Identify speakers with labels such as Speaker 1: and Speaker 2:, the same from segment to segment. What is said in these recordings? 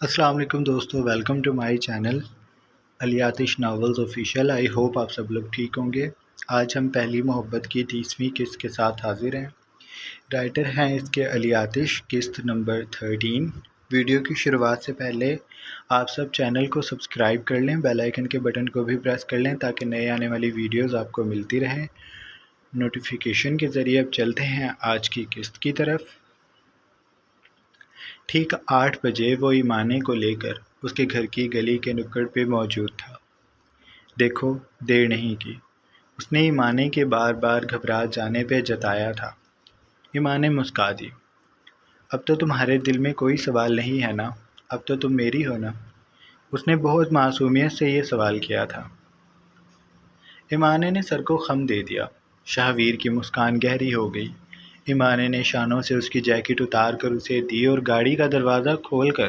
Speaker 1: السلام علیکم دوستو، ویلکم ٹو مائی چینل الیاتش ناولز آفیشیل۔ آئی ہوپ آپ سب لوگ ٹھیک ہوں گے۔ آج ہم پہلی محبت کی 30ویں قسط کے ساتھ حاضر ہیں۔ رائٹر ہیں اس کے الیاتش، قسط نمبر 13۔ ویڈیو کی شروعات سے پہلے آپ سب چینل کو سبسکرائب کر لیں، بیل آئیکن کے بٹن کو بھی پریس کر لیں تاکہ نئے آنے والی ویڈیوز آپ کو ملتی رہیں نوٹیفیکیشن کے ذریعے۔ اب چلتے ہیں آج کی قسط کی طرف۔ ٹھیک 8 بجے وہ ایمانے کو لے کر اس کے گھر کی گلی کے نکڑ پہ موجود تھا۔ دیکھو، دیر نہیں کی، اس نے ایمانے کے بار بار گھبرا جانے پہ جتایا تھا۔ ایمانے مسکا دی۔ اب تو تمہارے دل میں کوئی سوال نہیں ہے نا؟ اب تو تم میری ہو نا؟ اس نے بہت معصومیت سے یہ سوال کیا تھا۔ ایمانے نے سر کو خم دے دیا۔ شاہویر کی مسکان گہری ہو گئی۔ ایمانے نے شانوں سے اس کی جیکٹ اتار کر اسے دی اور گاڑی کا دروازہ کھول کر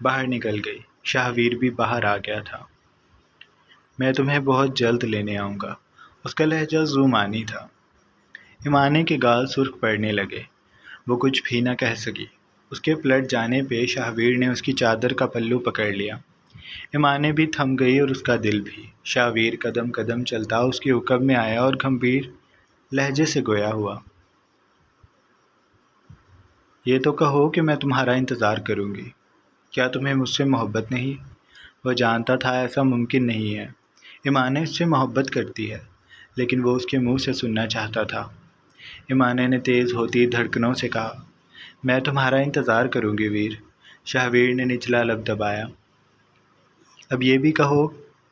Speaker 1: باہر نکل گئی۔ شاہویر بھی باہر آ گیا تھا۔ میں تمہیں بہت جلد لینے آؤں گا۔ اس کا لہجہ زومانی تھا۔ ایمانے کے گال سرخ پڑنے لگے۔ وہ کچھ بھی نہ کہہ سکی۔ اس کے پلٹ جانے پہ شاہویر نے اس کی چادر کا پلو پکڑ لیا۔ ایمانے بھی تھم گئی اور اس کا دل بھی۔ شاہویر قدم قدم چلتا اس کی عقب میں آیا اور گمبھیر لہجے سے گویا ہوا۔ یہ تو کہو کہ میں تمہارا انتظار کروں گی۔ کیا تمہیں مجھ سے محبت نہیں؟ وہ جانتا تھا ایسا ممکن نہیں ہے۔ ایمانے اس سے محبت کرتی ہے، لیکن وہ اس کے منہ سے سننا چاہتا تھا۔ ایمانے نے تیز ہوتی دھڑکنوں سے کہا، میں تمہارا انتظار کروں گی ویر۔ شاہویر نے نچلا لب دبایا۔ اب یہ بھی کہو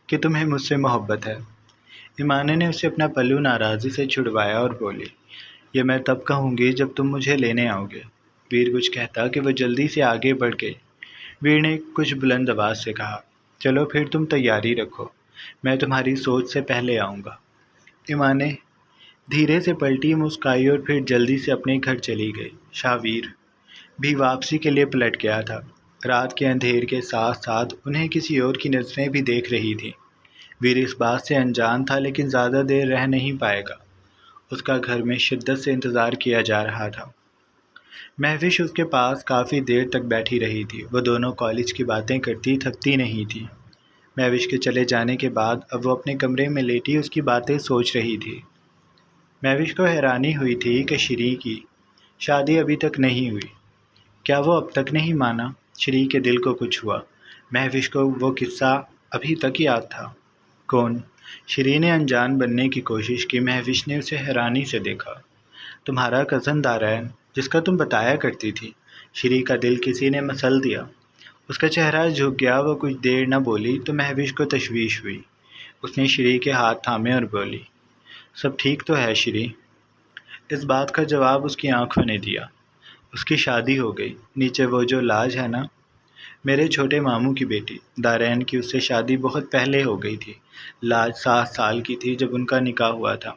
Speaker 1: کہ تمہیں مجھ سے محبت ہے۔ ایمانے نے اسے اپنا پلو ناراضی سے چھڑوایا اور بولی، یہ میں تب کہوں گی جب تم مجھے لینے آؤ گے۔ ویر کچھ کہتا کہ وہ جلدی سے آگے بڑھ گئی۔ ویر نے کچھ بلند آواز سے کہا، چلو پھر تم تیاری رکھو، میں تمہاری سوچ سے پہلے آؤں گا۔ ایمانے دھیرے سے پلٹی، مسکائی اور پھر جلدی سے اپنے گھر چلی گئی۔ شاہویر بھی واپسی کے لیے پلٹ گیا تھا۔ رات کے اندھیر کے ساتھ ساتھ انہیں کسی اور کی نظریں بھی دیکھ رہی تھیں۔ ویر اس بات سے انجان تھا، لیکن زیادہ دیر رہ نہیں پائے گا۔ اس کا گھر میں شدت سے انتظار کیا جا رہا تھا۔ مہوش اس کے پاس کافی دیر تک بیٹھی رہی تھی۔ وہ دونوں کالج کی باتیں کرتی تھکتی نہیں تھی۔ مہوش کے چلے جانے کے بعد اب وہ اپنے کمرے میں لیٹی اس کی باتیں سوچ رہی تھی۔ مہوش کو حیرانی ہوئی تھی کہ شری کی شادی ابھی تک نہیں ہوئی۔ کیا وہ اب تک نہیں مانا؟ شری کے دل کو کچھ ہوا۔ مہوش کو وہ قصہ ابھی تک یاد تھا۔ کون؟ شری نے انجان بننے کی کوشش کی۔ مہوش نے اسے حیرانی سے دیکھا۔ تمہارا کزن دارین، جس کا تم بتایا کرتی تھی۔ شری کا دل کسی نے مسل دیا۔ اس کا چہرہ جھک گیا۔ وہ کچھ دیر نہ بولی تو مہوش کو تشویش ہوئی۔ اس نے شری کے ہاتھ تھامے اور بولی، سب ٹھیک تو ہے شری؟ اس بات کا جواب اس کی آنکھوں نے دیا۔ اس کی شادی ہو گئی۔ نیچے وہ جو لاج ہے نا، میرے چھوٹے ماموں کی بیٹی دارین کی، اس سے شادی بہت پہلے ہو گئی تھی۔ لاج 7 سال کی تھی جب ان کا نکاح ہوا تھا۔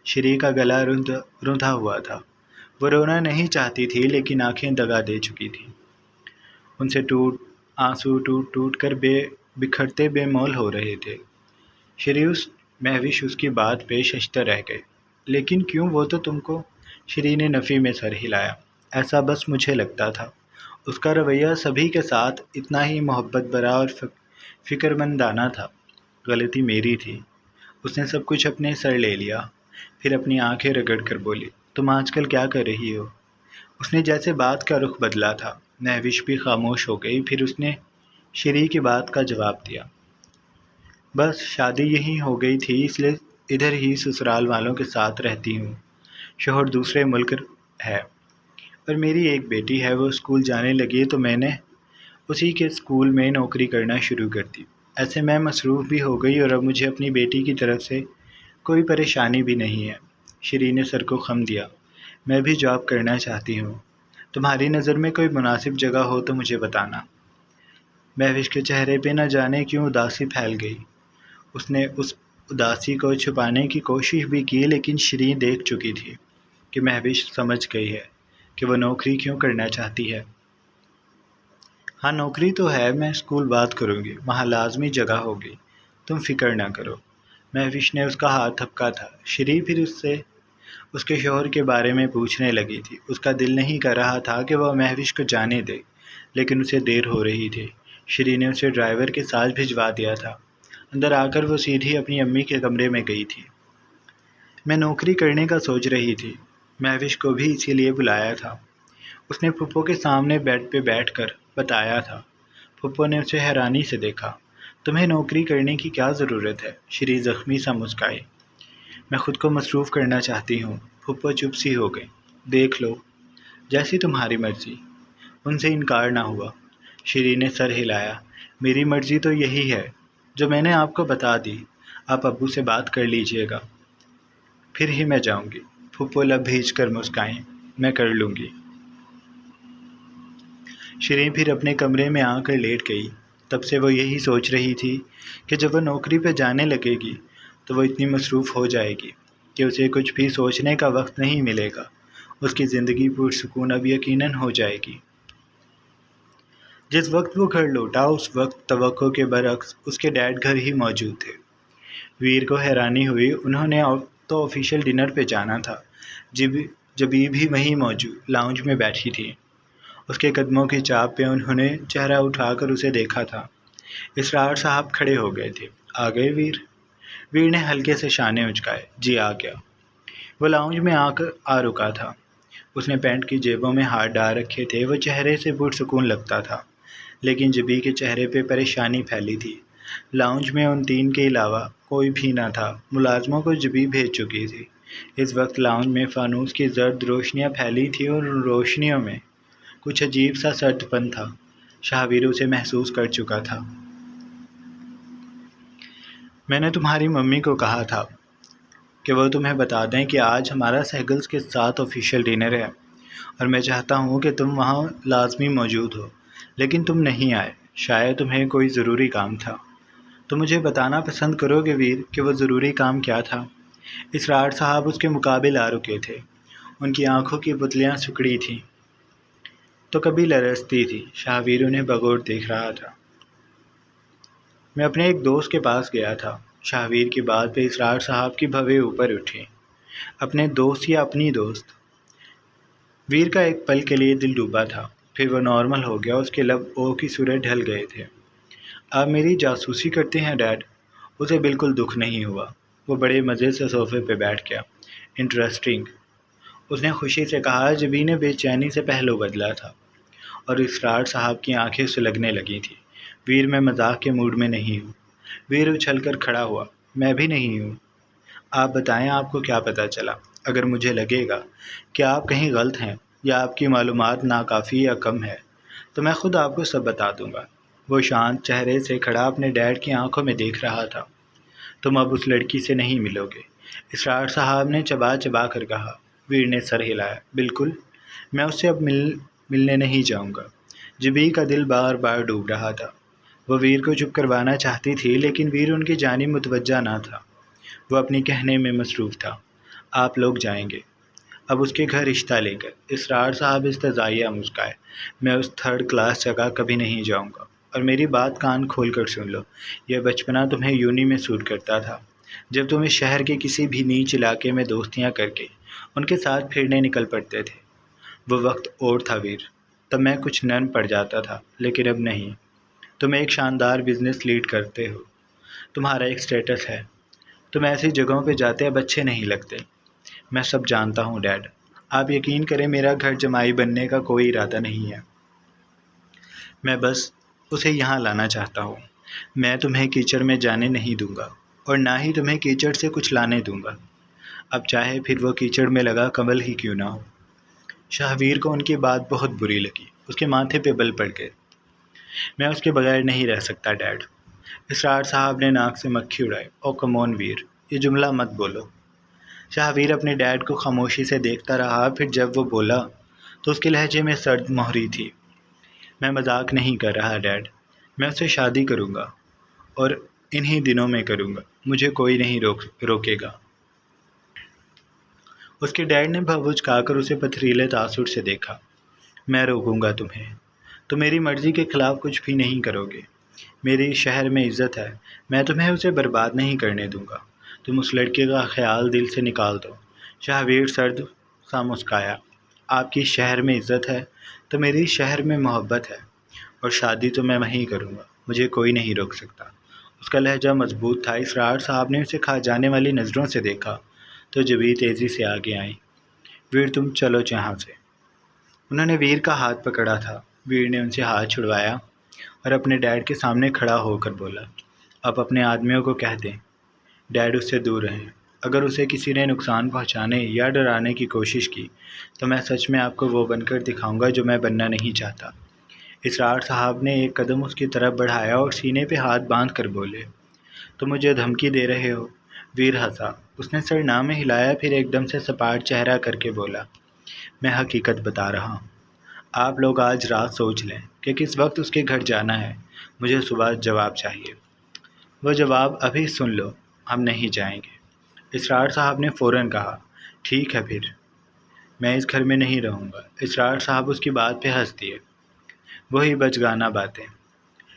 Speaker 1: شری کا گلا روندا ہوا تھا۔ وہ رونا نہیں چاہتی تھی، لیکن آنکھیں دگا دے چکی تھیں۔ ان سے آنسو ٹوٹ ٹوٹ کر بکھرتے بے مول ہو رہے تھے۔ مہوش اس کی بات پہ ششدر رہ گئے۔ لیکن کیوں؟ وہ تو تم کو… شری نے نفی میں سر ہلایا۔ ایسا بس مجھے لگتا تھا۔ اس کا رویہ سبھی کے ساتھ اتنا ہی محبت بھرا اور فکر مندانہ تھا۔ غلطی میری تھی۔ اس نے سب کچھ اپنے سر لے لیا۔ پھر اپنی آنکھیں رگڑ کر بولی، تم آج کل کیا کر رہی ہو؟ اس نے جیسے بات کا رخ بدلا تھا۔ مہوش بھی خاموش ہو گئی۔ پھر اس نے شری کی بات کا جواب دیا، بس شادی یہیں ہو گئی تھی، اس لیے ادھر ہی سسرال والوں کے ساتھ رہتی ہوں۔ شوہر دوسرے ملک ہے اور میری ایک بیٹی ہے۔ وہ اسکول جانے لگی تو میں نے اسی کے اسکول میں نوکری کرنا شروع کر دی۔ ایسے میں مصروف بھی ہو گئی اور اب مجھے اپنی بیٹی کی طرف سے کوئی پریشانی بھی نہیں ہے۔ شری نے سر کو خم دیا۔ میں بھی جاب کرنا چاہتی ہوں۔ تمہاری نظر میں کوئی مناسب جگہ ہو تو مجھے بتانا۔ مہوش کے چہرے پہ نہ جانے کیوں اداسی پھیل گئی۔ اس نے اس اداسی کو چھپانے کی کوشش بھی کی، لیکن شری دیکھ چکی تھی کہ مہوش سمجھ گئی ہے کہ وہ نوکری کیوں کرنا چاہتی ہے۔ ہاں نوکری تو ہے، میں اسکول بات کروں گی، وہاں لازمی جگہ ہوگی، تم فکر نہ کرو۔ مہوش نے اس کا ہاتھ تھپکا تھا۔ شری پھر اس سے اس کے شوہر کے بارے میں پوچھنے لگی تھی۔ اس کا دل نہیں کر رہا تھا کہ وہ مہوش کو جانے دے۔ لیکن اسے دیر ہو رہی تھی۔ شری نے اسے ڈرائیور کے ساتھ بھجوا دیا تھا۔ اندر آ کر وہ سیدھی اپنی امی کے کمرے میں گئی تھی۔ میں نوکری کرنے کا سوچ رہی تھی۔ مہوش کو بھی اسی لیے بلایا تھا۔ اس نے پھپھو کے سامنے بیڈ پہ بیٹھ کر بتایا تھا۔ پھپھو نے اسے حیرانی سے دیکھا۔ تمہیں نوکری کرنے کی کیا ضرورت ہے؟ شری زخمی سا مسکرائی۔ میں خود کو مصروف کرنا چاہتی ہوں۔ پھپھو چپ سی ہو گئی۔ دیکھ لو، جیسی تمہاری مرضی۔ ان سے انکار نہ ہوا۔ شری نے سر ہلایا۔ میری مرضی تو یہی ہے جو میں نے آپ کو بتا دی۔ آپ ابو سے بات کر لیجئے گا، پھر ہی میں جاؤں گی۔ پھپھو لب بھیج کر مسکرائیں۔ میں کر لوں گی۔ شری پھر اپنے کمرے میں آ کر لیٹ گئی۔ تب سے وہ یہی سوچ رہی تھی کہ جب وہ نوکری پہ جانے لگے گی تو وہ اتنی مصروف ہو جائے گی کہ اسے کچھ بھی سوچنے کا وقت نہیں ملے گا۔ اس کی زندگی پرسکون اب یقیناً ہو جائے گی۔ جس وقت وہ گھر لوٹا اس وقت توقع کے برعکس اس کے ڈیڈ گھر ہی موجود تھے۔ ویر کو حیرانی ہوئی۔ انہوں نے تو آفیشیل ڈنر پہ جانا تھا۔ جبھی بھی وہیں موجود لاؤنج میں بیٹھی تھی۔ اس کے قدموں کی چاپ پہ انہوں نے چہرہ اٹھا کر اسے دیکھا تھا۔ اسرار صاحب کھڑے ہو گئے تھے۔ آ گئے ویر؟ ویر نے ہلکے سے شانے اچکائے۔ جی آ گیا۔ وہ لاؤنج میں آ رکا تھا۔ اس نے پینٹ کی جیبوں میں ہاتھ ڈال رکھے تھے۔ وہ چہرے سے پرسکون لگتا تھا، لیکن جبھی کے چہرے پہ پریشانی پھیلی تھی۔ لاؤنج میں ان تین کے علاوہ کوئی بھی نہ تھا۔ ملازموں کو جبھی بھیج چکی تھی۔ اس وقت لاؤنج میں فانوس کی زرد روشنیاں پھیلی تھیں اور ان روشنیوں میں کچھ عجیب سا سرد پن تھا۔ شاہویر اسے محسوس کر چکا تھا۔ میں نے تمہاری ممی کو کہا تھا کہ وہ تمہیں بتا دیں کہ آج ہمارا سہگلز کے ساتھ آفیشیل ڈنر ہے اور میں چاہتا ہوں کہ تم وہاں لازمی موجود ہو، لیکن تم نہیں آئے۔ شاید تمہیں کوئی ضروری کام تھا۔ تو مجھے بتانا پسند کرو گے ویر کہ وہ ضروری کام کیا تھا؟ اسرار صاحب اس کے مقابل آ رکے تھے۔ ان کی آنکھوں کی پتلیاں سکڑی تھیں تو کبھی لرزتی تھی۔ شاہویر انہیں بغور دیکھ رہا تھا۔ میں اپنے ایک دوست کے پاس گیا تھا۔ شاہویر کی بات پہ اسرار صاحب کی بھویں اوپر اٹھی۔ اپنے دوست یا اپنی دوست؟ ویر کا ایک پل کے لیے دل ڈوبا تھا، پھر وہ نارمل ہو گیا۔ اس کے لب او کی صورت ڈھل گئے تھے۔ آپ میری جاسوسی کرتے ہیں ڈیڈ؟ اسے بالکل دکھ نہیں ہوا۔ وہ بڑے مزے سے صوفے پہ بیٹھ گیا۔ انٹرسٹنگ، اس نے خوشی سے کہا۔ جبھی نے بے چینی سے پہلو بدلا تھا اور اسرار صاحب کی آنکھیں سلگنے لگی تھیں۔ ویر میں مذاق کے موڈ میں نہیں ہوں۔ ویر اچھل کر کھڑا ہوا۔ میں بھی نہیں ہوں۔ آپ بتائیں آپ کو کیا پتہ چلا؟ اگر مجھے لگے گا کہ آپ کہیں غلط ہیں یا آپ کی معلومات ناکافی یا کم ہے تو میں خود آپ کو سب بتا دوں گا۔ وہ شانت چہرے سے کھڑا اپنے ڈیڈ کی آنکھوں میں دیکھ رہا تھا۔ تم اب اس لڑکی سے نہیں ملو گے، اسرار صاحب نے چبا چبا کر کہا۔ ویر نے سر ہلایا۔ بالکل، میں اس سے اب ملنے نہیں جاؤں گا۔ جبھی کا دل بار بار ڈوب رہا تھا۔ وہ ویر کو چپ کروانا چاہتی تھی، لیکن ویر ان کی جانب متوجہ نہ تھا۔ وہ اپنی کہنے میں مصروف تھا۔ آپ لوگ جائیں گے اب اس کے گھر رشتہ لے کر؟ اسرار صاحب استزائیہ مسکرائے۔ میں اس تھرڈ کلاس جگہ کبھی نہیں جاؤں گا۔ اور میری بات کان کھول کر سن لو، یہ بچپنا تمہیں یونی میں سوٹ کرتا تھا، جب تم اس شہر کے کسی بھی نیچ علاقے میں دوستیاں کر کے ان کے ساتھ پھرنے نکل پڑتے تھے۔ وہ وقت اور تھا ویر، تب میں کچھ نرم پڑ جاتا تھا، لیکن اب نہیں۔ تم ایک شاندار بزنس لیڈ کرتے ہو، تمہارا ایک سٹیٹس ہے، تم ایسی جگہوں پہ جاتے اب اچھے نہیں لگتے۔ میں سب جانتا ہوں ڈیڈ، آپ یقین کریں میرا گھر جمائی بننے کا کوئی ارادہ نہیں ہے۔ میں بس اسے یہاں لانا چاہتا ہوں۔ میں تمہیں کیچڑ میں جانے نہیں دوں گا اور نہ ہی تمہیں کیچڑ سے کچھ لانے دوں گا، اب چاہے پھر وہ کیچڑ میں لگا کمل ہی کیوں نہ ہو۔ شاہویر کو ان کی بات بہت بری لگی۔ اس کے ماتھے پہ بل پڑ گئے۔ میں اس کے بغیر نہیں رہ سکتا ڈیڈ۔ اسرار صاحب نے ناک سے مکھی اڑائی۔ او کم آن ویر، یہ جملہ مت بولو۔ شاہویر اپنے ڈیڈ کو خاموشی سے دیکھتا رہا، پھر جب وہ بولا تو اس کے لہجے میں سرد مہری تھی۔ میں مذاق نہیں کر رہا ڈیڈ، میں اس سے شادی کروں گا اور انہی دنوں میں کروں گا، مجھے کوئی نہیں روکے گا۔ اس کے ڈیڈ نے بھو چکا کر اسے پتھریلے تاثر سے دیکھا۔ میں روکوں گا تمہیں؟ تم میری مرضی کے خلاف کچھ بھی نہیں کرو گے۔ میری شہر میں عزت ہے، میں تمہیں اسے برباد نہیں کرنے دوں گا۔ تم اس لڑکے کا خیال دل سے نکال دو۔ شاہویر سرد سا مسکرایا۔ آپ کی شہر میں عزت ہے تو میری شہر میں محبت ہے، اور شادی تو میں وہیں کروں گا، مجھے کوئی نہیں روک سکتا۔ اس کا لہجہ مضبوط تھا۔ اسرار صاحب نے اسے کھا جانے والی نظروں سے دیکھا تو جبھی تیزی سے آگے آئیں۔ ویر تم چلو یہاں سے۔ انہوں نے ویر کا ہاتھ پکڑا تھا۔ ویر نے ان سے ہاتھ چھڑوایا اور اپنے ڈیڈ کے سامنے کھڑا ہو کر بولا، آپ اپنے آدمیوں کو کہہ دیں ڈیڈ اس سے دور رہیں۔ اگر اسے کسی نے نقصان پہنچانے یا ڈرانے کی کوشش کی تو میں سچ میں آپ کو وہ بن کر دکھاؤں گا جو میں بننا نہیں چاہتا۔ اسرار صاحب نے ایک قدم اس کی طرف بڑھایا اور سینے پہ ہاتھ باندھ کر بولے، تم مجھے دھمکی دے رہے ہو؟ ویر ہنسا۔ اس نے سر نہ میں ہلایا، پھر ایک دم سے سپاٹ چہرہ کر کے بولا، میں حقیقت بتا رہا ہوں۔ آپ لوگ آج رات سوچ لیں کہ کس وقت اس کے گھر جانا ہے، مجھے صبح جواب چاہیے۔ وہ جواب ابھی سن لو، ہم نہیں جائیں گے۔ اسرار صاحب نے فوراً کہا، ٹھیک ہے پھر، میں اس گھر میں نہیں رہوں گا۔ اسرار صاحب اس کی بات پہ ہنس دیے۔ وہی بچگانہ باتیں،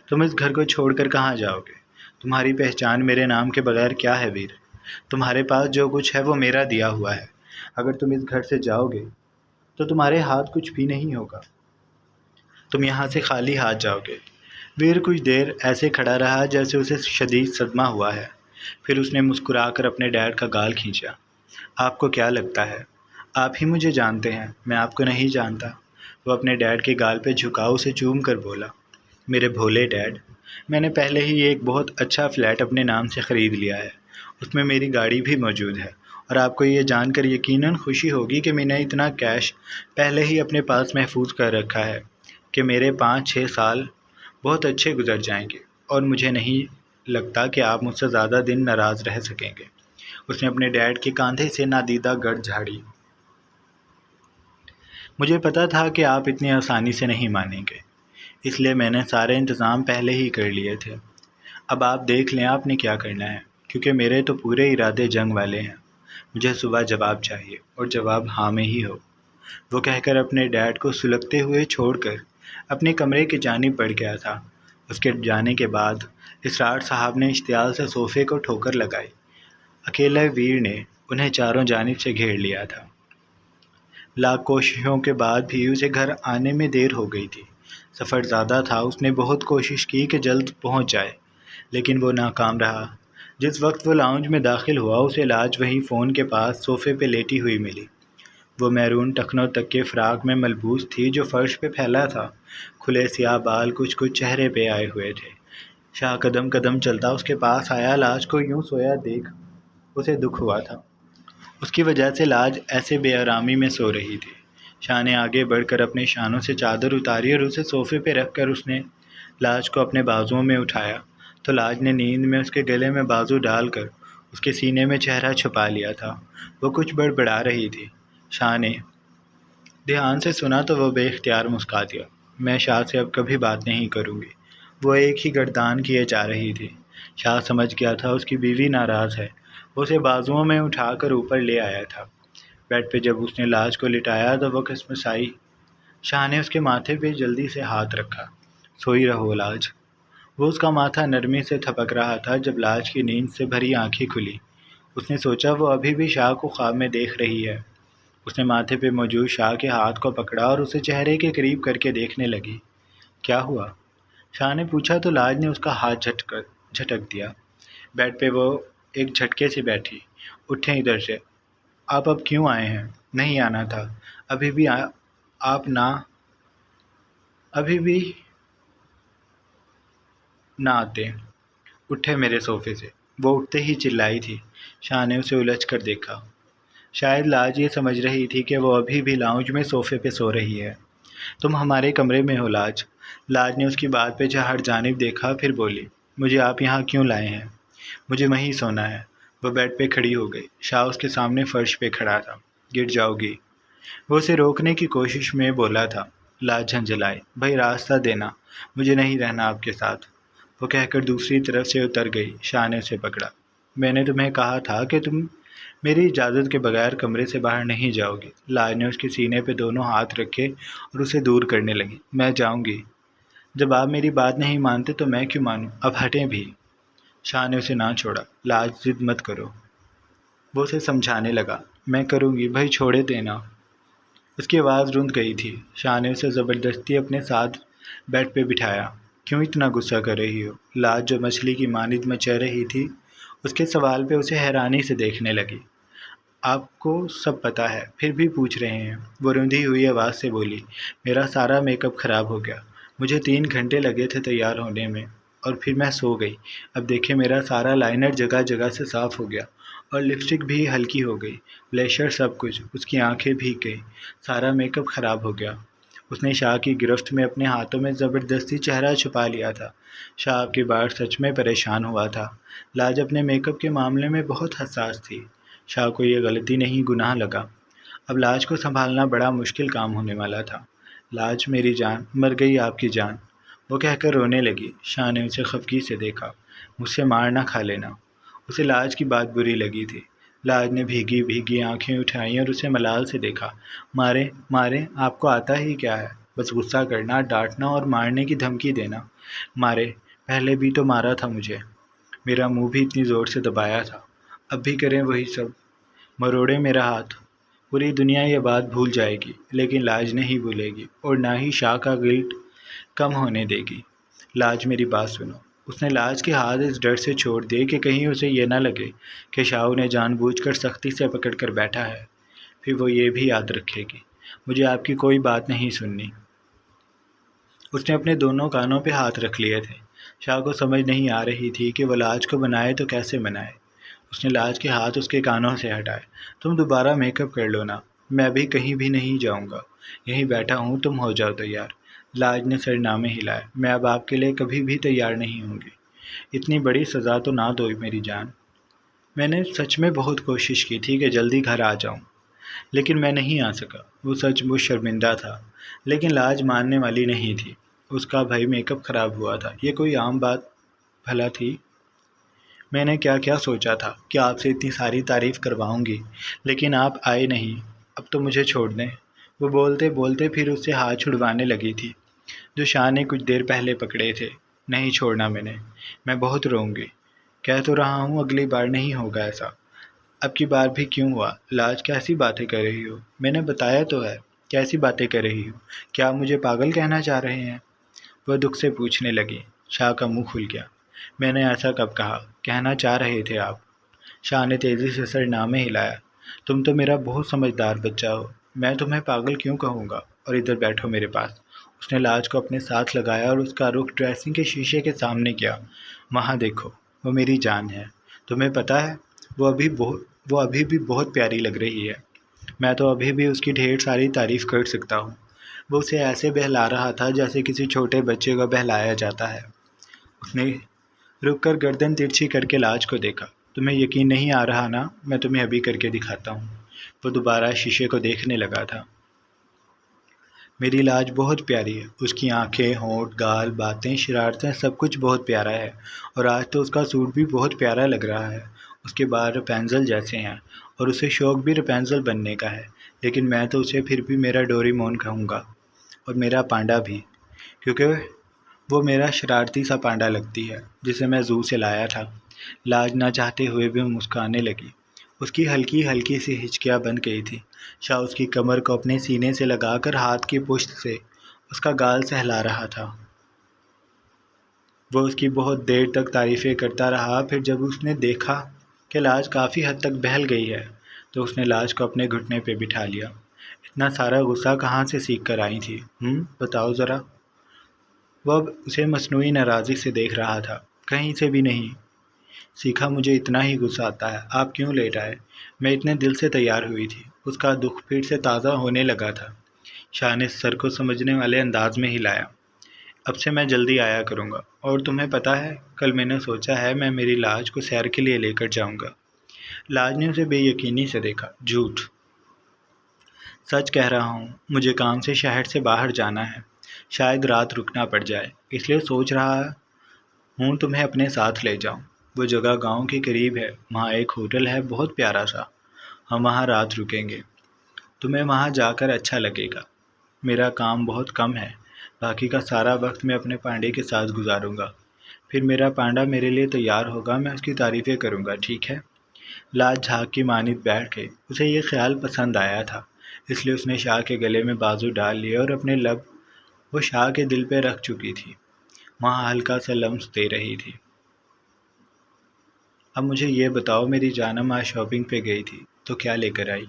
Speaker 1: تم اس گھر کو چھوڑ کر کہاں جاؤ گے؟ تمہاری پہچان میرے نام کے بغیر کیا ہے ویر؟ تمہارے پاس جو کچھ ہے وہ میرا دیا ہوا ہے۔ اگر تم اس گھر سے جاؤ گے تو تمہارے ہاتھ کچھ بھی نہیں ہوگا، تم یہاں سے خالی ہاتھ جاؤ گے۔ ویر کچھ دیر ایسے کھڑا رہا جیسے اسے شدید صدمہ ہوا ہے، پھر اس نے مسکرا کر اپنے ڈیڈ کا گال کھینچا۔ آپ کو کیا لگتا ہے آپ ہی مجھے جانتے ہیں؟ میں آپ کو نہیں جانتا۔ وہ اپنے ڈیڈ کے گال پہ جھکا اسے چوم کر بولا، میرے بھولے ڈیڈ، میں نے پہلے ہی ایک بہت اچھا فلیٹ اپنے نام سے خرید لیا ہے، اس میں میری گاڑی بھی موجود ہے، اور آپ کو یہ جان کر یقیناً خوشی ہوگی کہ میں نے اتنا کیش پہلے ہی اپنے پاس محفوظ کر رکھا ہے کہ میرے 5-6 سال بہت اچھے گزر جائیں گے، اور مجھے نہیں لگتا کہ آپ مجھ سے زیادہ دن ناراض رہ سکیں گے۔ اس نے اپنے ڈیڈ کے کاندھے سے نادیدہ گرد جھاڑی۔ مجھے پتا تھا کہ آپ اتنی آسانی سے نہیں مانیں گے، اس لیے میں نے سارے انتظام پہلے ہی کر لیے تھے۔ اب آپ دیکھ لیں آپ نے کیا کرنا ہے، کیونکہ میرے تو پورے ارادے جنگ والے ہیں۔ مجھے صبح جواب چاہیے، اور جواب ہاں میں ہی ہو۔ وہ کہہ کر اپنے ڈیڈ کو سلگتے ہوئے چھوڑ کر اپنے کمرے کی جانب بڑھ گیا تھا۔ اس کے جانے کے بعد اسرار صاحب نے اشتعال سے صوفے کو ٹھوکر لگائی۔ اکیلا ویر نے انہیں چاروں جانب سے گھیر لیا تھا۔ لاکھ کوششوں کے بعد بھی اسے گھر آنے میں دیر ہو گئی تھی۔ سفر زیادہ تھا، اس نے بہت کوشش کی کہ جلد پہنچ جائے، لیکن وہ ناکام رہا۔ جس وقت وہ لاؤنج میں داخل ہوا اسے لاج وہیں فون کے پاس صوفے پہ لیٹی ہوئی ملی۔ وہ میرون ٹخنوں تک کے فراق میں ملبوس تھی جو فرش پہ پھیلا تھا۔ کھلے سیاہ بال کچھ کچھ چہرے پہ آئے ہوئے تھے۔ شاہ قدم قدم چلتا اس کے پاس آیا۔ لاج کو یوں سویا دیکھ اسے دکھ ہوا تھا، اس کی وجہ سے لاج ایسے بے آرامی میں سو رہی تھی۔ شاہ نے آگے بڑھ کر اپنے شانوں سے چادر اتاری اور اسے صوفے پہ رکھ کر اس نے لاج کو اپنے بازوؤں میں اٹھایا تو لاج نے نیند میں اس کے گلے میں بازو ڈال کر اس کے سینے میں چہرہ چھپا لیا تھا۔ وہ کچھ بڑبڑا رہی تھی۔ شاہ نے دھیان سے سنا تو وہ بے اختیار مسکا دیا۔ میں شاہ سے اب کبھی بات نہیں کروں گی۔ وہ ایک ہی گردان کیے جا رہی تھی۔ شاہ سمجھ گیا تھا اس کی بیوی ناراض ہے۔ وہ اسے بازوؤں میں اٹھا کر اوپر لے آیا تھا۔ بیڈ پہ جب اس نے لاج کو لٹایا تو وہ کسمسائی۔ شاہ نے اس کے ماتھے پہ جلدی سے ہاتھ رکھا۔ سوئی رہو لاج۔ وہ اس کا ماتھا نرمی سے تھپک رہا تھا جب لاج کی نیند سے بھری آنکھیں کھلی۔ اس نے سوچا وہ ابھی بھی شاہ کو خواب میں دیکھ رہی ہے۔ اس نے ماتھے پہ موجود شاہ کے ہاتھ کو پکڑا اور اسے چہرے کے قریب کر کے دیکھنے لگی۔ کیا ہوا؟ شاہ نے پوچھا تو لاج نے اس کا ہاتھ جھٹک دیا۔ بیڈ پہ وہ ایک جھٹکے سے بیٹھی۔ اٹھیں ادھر سے۔ آپ اب کیوں آئے ہیں؟ نہیں آنا تھا۔ ابھی بھی آپ ابھی بھی نہ آتے۔ اٹھے میرے صوفے سے۔ وہ اٹھتے ہی چلائی تھی۔ شاہ نے اسے الجھ کر دیکھا۔ شاید لاج یہ سمجھ رہی تھی کہ وہ ابھی بھی لاؤنج میں صوفے پہ سو رہی ہے۔ تم ہمارے کمرے میں ہو لاج۔ لاج نے اس کی بات پہ ہر جانب دیکھا، پھر بولی، مجھے آپ یہاں کیوں لائے ہیں؟ مجھے وہیں سونا ہے۔ وہ بیڈ پہ کھڑی ہو گئی۔ شاہ اس کے سامنے فرش پہ کھڑا تھا۔ گر جاؤ گی۔ وہ اسے روکنے کی کوشش میں بولا تھا۔ لاج جھنجھلائی، بھائی راستہ دینا، مجھے نہیں رہنا آپ کے ساتھ۔ وہ کہہ کر دوسری طرف سے اتر گئی۔ شاہ نے اسے پکڑا۔ میں نے تمہیں کہا تھا کہ تم میری اجازت کے بغیر کمرے سے باہر نہیں جاؤ گی۔ لاج نے اس کے سینے پہ دونوں ہاتھ رکھے اور اسے دور کرنے لگی۔ میں جاؤں گی۔ جب آپ میری بات نہیں مانتے تو میں کیوں مانوں؟ اب ہٹیں بھی۔ شاہ نے اسے نہ چھوڑا۔ لاج ضد مت کرو۔ وہ اسے سمجھانے لگا۔ میں کروں گی، بھائی چھوڑے دینا۔ اس کی آواز رند گئی تھی۔ شاہ نے اسے زبردستی اپنے ساتھ بیڈ پہ بٹھایا۔ کیوں اتنا غصہ کر رہی ہو؟ لاج جو مچھلی کی مانند مچل رہی تھی اس کے سوال پہ اسے حیرانی سے دیکھنے لگی۔ آپ کو سب پتہ ہے پھر بھی پوچھ رہے ہیں؟ وہ رندی ہوئی آواز سے بولی۔ میرا سارا میک اپ خراب ہو گیا، مجھے 3 گھنٹے لگے تھے تیار ہونے میں، اور پھر میں سو گئی۔ اب دیکھیں میرا سارا لائنر جگہ جگہ سے صاف ہو گیا اور لپسٹک بھی ہلکی ہو گئی، بلیشر سب کچھ۔ اس کی آنکھیں بھیگ گئی، سارا میک اپ خراب ہو گیا۔ اس نے شاہ کی گرفت میں اپنے ہاتھوں میں زبردستی چہرہ چھپا لیا تھا۔ شاہ اب کی بار سچ میں پریشان ہوا تھا۔ لاج اپنے میک اپ کے معاملے میں بہت حساس تھی۔ شاہ کو یہ غلطی نہیں گناہ لگا۔ اب لاج کو سنبھالنا بڑا مشکل کام ہونے والا تھا۔ لاج میری جان، مر گئی آپ کی جان، وہ کہہ کر رونے لگی۔ شاہ نے اسے خفگی سے دیکھا۔ مجھ سے مار نہ کھا لینا۔ اسے لاج کی بات بری لگی تھی۔ لاج نے بھیگی بھیگی آنکھیں اٹھائیں اور اسے ملال سے دیکھا۔ مارے مارے، آپ کو آتا ہی کیا ہے؟ بس غصہ کرنا، ڈانٹنا اور مارنے کی دھمکی دینا۔ مارے، پہلے بھی تو مارا تھا مجھے، میرا منہ بھی اتنی زور سے دبایا تھا، اب بھی کریں وہی سب۔ مروڑے میرا ہاتھ، پوری دنیا یہ بات بھول جائے گی لیکن لاج نہیں بھولے گی، اور نہ ہی شاہ کا گلٹ کم ہونے دے گی۔ لاج میری بات سنو۔ اس نے لاج کے ہاتھ اس ڈر سے چھوڑ دیے کہ کہیں اسے یہ نہ لگے کہ شاہ انہیں جان بوجھ کر سختی سے پکڑ کر بیٹھا ہے۔ پھر وہ یہ بھی یاد رکھے گی، مجھے آپ کی کوئی بات نہیں سننی۔ اس نے اپنے دونوں کانوں پہ ہاتھ رکھ لیے تھے۔ شاہ کو سمجھ نہیں آ رہی تھی کہ وہ لاج کو منائے تو کیسے منائے۔ اس نے لاج کے ہاتھ اس کے کانوں سے ہٹائے۔ تم دوبارہ میک اپ کر لو نا، میں ابھی کہیں بھی نہیں جاؤں گا، یہیں بیٹھا ہوں، تم ہو جاؤ تیار۔ لاج نے سر نامے ہلایا۔ میں اب آپ کے لیے کبھی بھی تیار نہیں ہوں گی۔ اتنی بڑی سزا تو نہ دو میری جان۔ میں نے سچ میں بہت کوشش کی تھی کہ جلدی گھر آ جاؤں، لیکن میں نہیں آ سکا۔ وہ سچ مجھ شرمندہ تھا، لیکن لاج ماننے والی نہیں تھی۔ اس کا بھائی میک اپ خراب ہوا تھا، یہ کوئی عام بات بھلا تھی؟ میں نے کیا کیا سوچا تھا کہ آپ سے اتنی ساری تعریف کرواؤں گی، لیکن آپ آئے نہیں۔ اب تو مجھے چھوڑ دیں۔ وہ بولتے بولتے پھر اس سے ہاتھ چھڑوانے لگی تھی جو شاہ نے کچھ دیر پہلے پکڑے تھے۔ نہیں چھوڑنا میں بہت روں گی، کہہ تو رہا ہوں اگلی بار نہیں ہوگا ایسا۔ اب کی بار بھی کیوں ہوا؟ لاج کیسی باتیں کر رہی ہو؟ میں نے بتایا تو ہے، کیسی باتیں کر رہی ہو؟ کیا آپ مجھے پاگل کہنا چاہ رہے ہیں؟ وہ دکھ سے پوچھنے لگی۔ شاہ کا منہ کھل گیا۔ میں نے ایسا کب کہا؟ کہنا چاہ رہے تھے آپ۔ شاہ نے تیزی سے سر نامے ہلایا۔ تم تو میرا بہت سمجھدار بچہ ہو، میں تمہیں پاگل کیوں کہوں گا؟ اور ادھر بیٹھو میرے پاس۔ اس نے لاج کو اپنے ساتھ لگایا اور اس کا رخ ڈریسنگ کے شیشے کے سامنے کیا۔ وہاں دیکھو، وہ میری جان ہے، تمہیں پتہ ہے وہ ابھی بھی بہت پیاری لگ رہی ہے۔ میں تو ابھی بھی اس کی ڈھیر ساری تعریف کر سکتا ہوں۔ وہ اسے ایسے بہلا رہا تھا جیسے کسی چھوٹے بچے کو بہلایا جاتا ہے۔ اس نے رک کر گردن ترچھی کر کے لاج کو دیکھا۔ تمہیں یقین نہیں آ رہا نا؟ میں تمہیں ابھی کر کے دکھاتا ہوں۔ وہ دوبارہ شیشے کو دیکھنے لگا تھا۔ میری لاج بہت پیاری ہے، اس کی آنکھیں، ہونٹ، گال، باتیں، شرارتیں، سب کچھ بہت پیارا ہے، اور آج تو اس کا سوٹ بھی بہت پیارا لگ رہا ہے۔ اس کے بال رپینزل جیسے ہیں، اور اسے شوق بھی رپینزل بننے کا ہے، لیکن میں تو اسے پھر بھی میرا ڈوریمون کہوں گا، اور میرا پانڈا بھی، کیونکہ وہ میرا شرارتی سا پانڈا لگتی ہے جسے میں زو سے لایا تھا۔ لاج نہ چاہتے ہوئے بھی مسکرانے لگی۔ اس کی ہلکی ہلکی سی ہچکیاں بن گئی تھی۔ شاہ اس کی کمر کو اپنے سینے سے لگا کر ہاتھ کی پشت سے اس کا گال سہلا رہا تھا۔ وہ اس کی بہت دیر تک تعریفیں کرتا رہا۔ پھر جب اس نے دیکھا کہ لاج کافی حد تک بہل گئی ہے تو اس نے لاج کو اپنے گھٹنے پہ بٹھا لیا۔ اتنا سارا غصہ کہاں سے سیکھ کر آئی تھی؟ بتاؤ ذرا۔ وہ اب اسے مصنوعی ناراضی سے دیکھ رہا تھا۔ کہیں سے بھی نہیں سیکھا، مجھے اتنا ہی غصہ آتا ہے۔ آپ کیوں لیٹ آئے؟ میں اتنے دل سے تیار ہوئی تھی۔ اس کا دکھ پھر سے تازہ ہونے لگا تھا۔ شاہ نے سر کو سمجھنے والے انداز میں ہلایا۔ اب سے میں جلدی آیا کروں گا، اور تمہیں پتہ ہے کل میں نے سوچا ہے میں میری لاج کو سیر کے لیے لے کر جاؤں گا۔ لاج نے اسے بے یقینی سے دیکھا۔ جھوٹ۔ سچ کہہ رہا ہوں، مجھے کام سے شہر سے باہر جانا ہے، شاید رات رکنا پڑ جائے، اس لیے سوچ رہا ہوں تمہیں اپنے ساتھ لے جاؤں۔ وہ جگہ گاؤں کے قریب ہے، وہاں ایک ہوٹل ہے بہت پیارا سا، ہم وہاں رات رکیں گے، تمہیں وہاں جا کر اچھا لگے گا۔ میرا کام بہت کم ہے، باقی کا سارا وقت میں اپنے پانڈے کے ساتھ گزاروں گا، پھر میرا پانڈا میرے لیے تیار ہوگا، میں اس کی تعریفیں کروں گا، ٹھیک ہے؟ لاج جھاگ کی مانند بیٹھ گئی۔ اسے یہ خیال پسند آیا تھا اس لیے اس نے شاہ کے گلے میں بازو ڈال لیے اور اپنے لب وہ شاہ کے دل پہ رکھ چکی تھی، وہاں ہلکا سا لمس دے رہی تھی۔ اب مجھے یہ بتاؤ میری جانم، آج شاپنگ پہ گئی تھی تو کیا لے کر آئی؟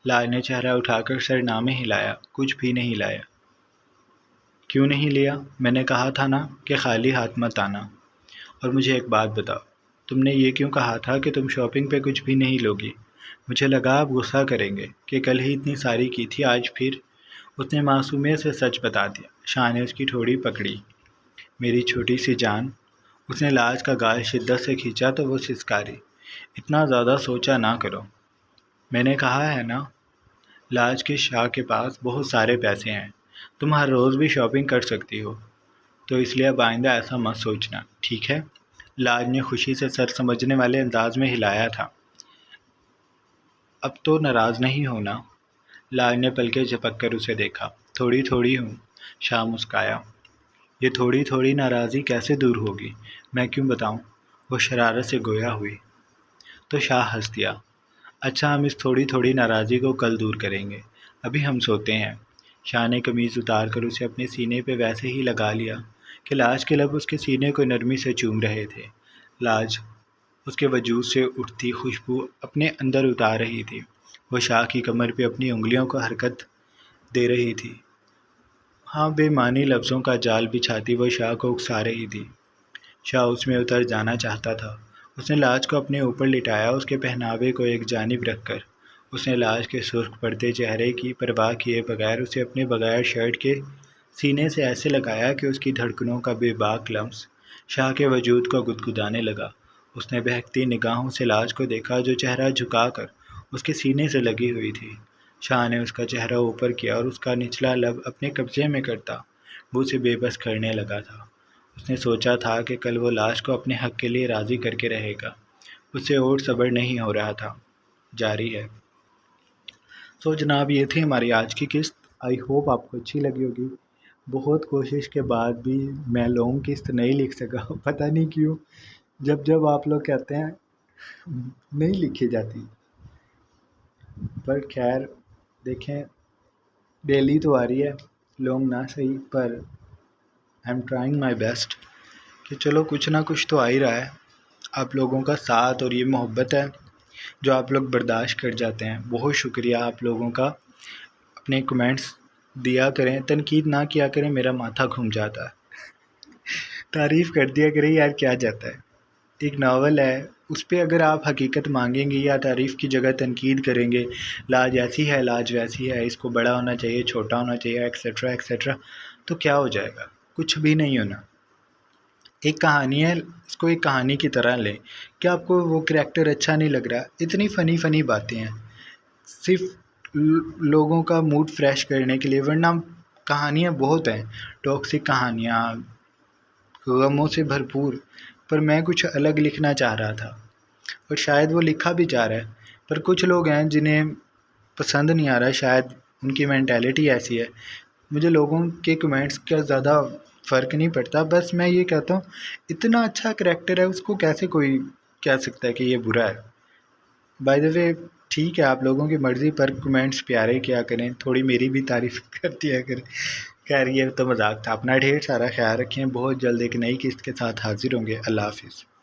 Speaker 1: لاج نے چہرہ اٹھا کر سر نامے ہلایا۔ کچھ بھی نہیں لایا۔ کیوں نہیں لیا؟ میں نے کہا تھا نا کہ خالی ہاتھ مت آنا۔ اور مجھے ایک بات بتاؤ، تم نے یہ کیوں کہا تھا کہ تم شاپنگ پہ کچھ بھی نہیں لوگی؟ مجھے لگا آپ غصہ کریں گے کہ کل ہی اتنی ساری کی تھی، آج پھر۔ اس نے معصومیت سے سچ بتا دیا۔ شاہ نے اس کی ٹھوڑی پکڑی۔ میری چھوٹی سی جان۔ اس نے لاج کا گال شدت سے کھینچا تو وہ سسکاری۔ اتنا زیادہ سوچا نہ کرو۔ میں نے کہا ہے نا، لاج کے شاہ کے پاس بہت سارے پیسے ہیں، تم ہر روز بھی شاپنگ کر سکتی ہو، تو اس لیے اب آئندہ ایسا مت سوچنا، ٹھیک ہے؟ لاج نے خوشی سے سر سمجھنے والے انداز میں ہلایا تھا۔ اب تو ناراض نہیں ہونا؟ لاج نے پلکیں جھپک کر اسے دیکھا۔ تھوڑی تھوڑی ہوں، شاہ مسکایا۔ یہ تھوڑی تھوڑی ناراضی کیسے دور ہوگی؟ میں کیوں بتاؤں؟ وہ شرارت سے گویا ہوئی۔ تو شاہ ہنس دیا۔ اچھا، ہم اس تھوڑی تھوڑی ناراضی کو کل دور کریں گے، ابھی ہم سوتے ہیں۔ شاہ نے قمیض اتار کر اسے اپنے سینے پہ ویسے ہی لگا لیا کہ لاج کے لب اس کے سینے کو نرمی سے چوم رہے تھے۔ لاج اس کے وجود سے اٹھتی خوشبو اپنے اندر اتار رہی تھی۔ وہ شاہ کی کمر پہ اپنی انگلیوں کو حرکت دے رہی تھی۔ ہاں، بے معنی لفظوں کا جال بچھاتی وہ شاہ کو اکسا رہی تھی۔ شاہ اس میں اتر جانا چاہتا تھا۔ اس نے لاج کو اپنے اوپر لٹایا، اس کے پہناوے کو ایک جانب رکھ کر۔ اس نے لاج کے سرخ پڑتے چہرے کی پرواہ کیے بغیر اسے اپنے بغیر شرٹ کے سینے سے ایسے لگایا کہ اس کی دھڑکنوں کا بے باک لمس شاہ کے وجود کو گدگدانے لگا۔ اس نے بہکتی نگاہوں سے لاج کو دیکھا جو چہرہ جھکا کر اس کے سینے سے لگی ہوئی تھی۔ شاہ نے اس کا چہرہ اوپر کیا اور اس کا نچلا لب اپنے قبضے میں کرتا وہ اسے بے بس کرنے لگا تھا۔ اس نے سوچا تھا کہ کل وہ لاج کو اپنے حق کے لیے راضی کر کے رہے گا۔ اس سے اور صبر نہیں ہو رہا تھا۔ جاری ہے۔ سو جناب، یہ تھی ہماری آج کی قسط۔ آئی ہوپ آپ کو اچھی لگی ہوگی۔ بہت کوشش کے بعد بھی میں لانگ قسط نہیں لکھ سکا، پتہ نہیں کیوں۔ جب آپ لوگ کہتے ہیں نہیں لکھی جاتی، پر خیر دیکھیں، ڈیلی تو آ رہی ہے، لانگ نہ صحیح، پر I am trying my best کہ چلو کچھ نہ کچھ تو آ ہی رہا ہے۔ آپ لوگوں کا ساتھ اور یہ محبت ہے جو آپ لوگ برداشت کر جاتے ہیں۔ بہت شکریہ آپ لوگوں کا۔ اپنے کمنٹس دیا کریں، تنقید نہ کیا کریں، میرا ماتھا گھوم جاتا ہے۔ تعریف کر دیا کریں یار، کیا جاتا ہے۔ ایک ناول ہے، اس پہ اگر آپ حقیقت مانگیں گے یا تعریف کی جگہ تنقید کریں گے، لاج ایسی ہے، لاج ویسی ہے، اس کو بڑا ہونا چاہیے، چھوٹا ہونا چاہیے، ایکسیٹرا ایکسیٹرا، تو کیا ہو جائے گا؟ کچھ بھی نہیں ہونا۔ ایک کہانی ہے، اس کو ایک کہانی کی طرح لیں۔ کیا آپ کو وہ کریکٹر اچھا نہیں لگ رہا؟ اتنی فنی باتیں ہیں، صرف لوگوں کا موڈ فریش کرنے کے لیے، ورنہ کہانیاں بہت ہیں، ٹاکسک کہانیاں، غموں سے بھرپور، پر میں کچھ الگ لکھنا چاہ رہا تھا اور شاید وہ لکھا بھی جا رہا ہے، پر کچھ لوگ ہیں جنہیں پسند نہیں آ رہا، شاید ان کی مینٹیلٹی ایسی ہے۔ مجھے لوگوں کے کمنٹس کا زیادہ فرق نہیں پڑتا، بس میں یہ کہتا ہوں اتنا اچھا کریکٹر ہے، اس کو کیسے کوئی کہہ سکتا ہے کہ یہ برا ہے؟ بائی دا وے، ٹھیک ہے، آپ لوگوں کی مرضی، پر کمنٹس پیارے کیا کریں، تھوڑی میری بھی تعریف کر دیا کریں۔ خیر، یہ تو مذاق تھا۔ اپنا ڈھیر سارا خیال رکھیں، بہت جلد ایک نئی قسط کے ساتھ حاضر ہوں گے۔ اللہ حافظ۔